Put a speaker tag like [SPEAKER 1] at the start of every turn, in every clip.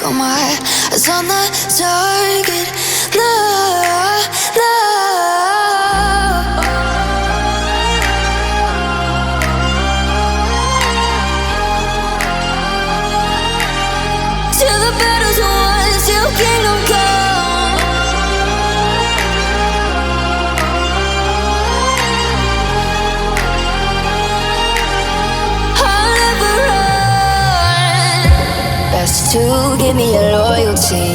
[SPEAKER 1] Got my eyes on the target. No, no. Till the battle's won, till kingdom come. I'll never run. Best to give me your loyalty,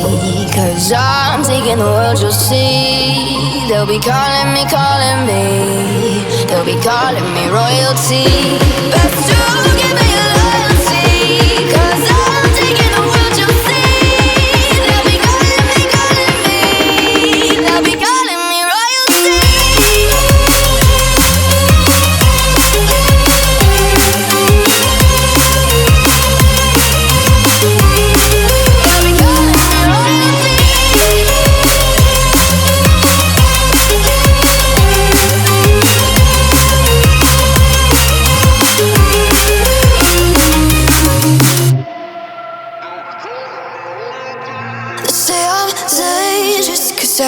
[SPEAKER 1] 'cause I'm taking the world, you'll see. They'll be calling me, they'll be calling me royalty. Best to give me your loyalty, 'cause I'm taking the world, you'll see. They'll be calling me, they'll be calling me royalty. Say I'm dangerous, 'cause I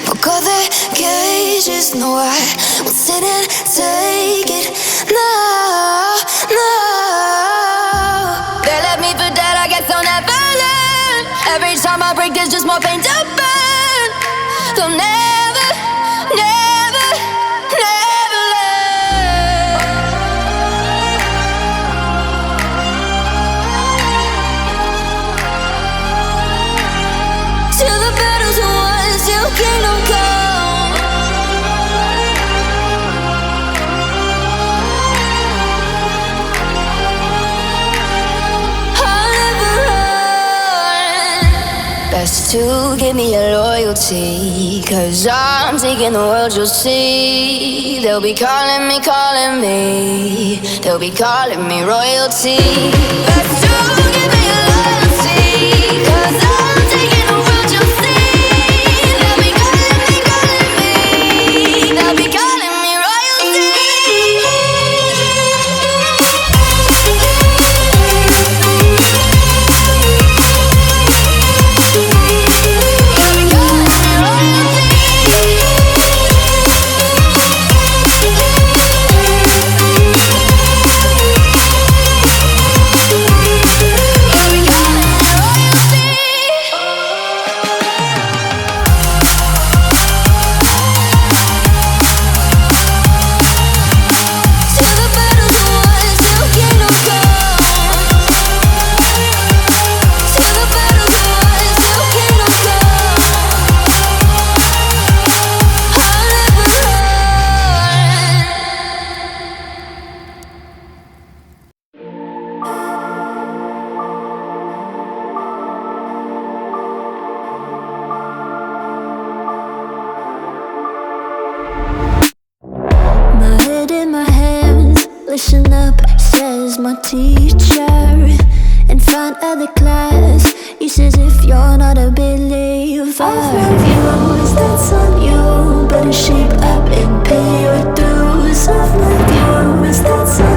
[SPEAKER 1] broke all the cages. No, I won't sit and take it. No, no. They left me for dead, I guess I'll never learn. Every time I break, there's just more pain to burn. They'll never, never, never learn. Till the battle's won, till kingdom come. I'll never run. Best to give me your loyalty, 'cause I'm taking the world, you'll see. They'll be calling me, they'll be calling me royalty. Best to give me your loyalty, 'cause I'm taking the world, you'll see. They'll be calling me, they'll be calling me royalty. Listen up, says my teacher. In front of the class, he says if you're not a believer, views, that's on you. Better shape up and pay your dues. Of my views, that's on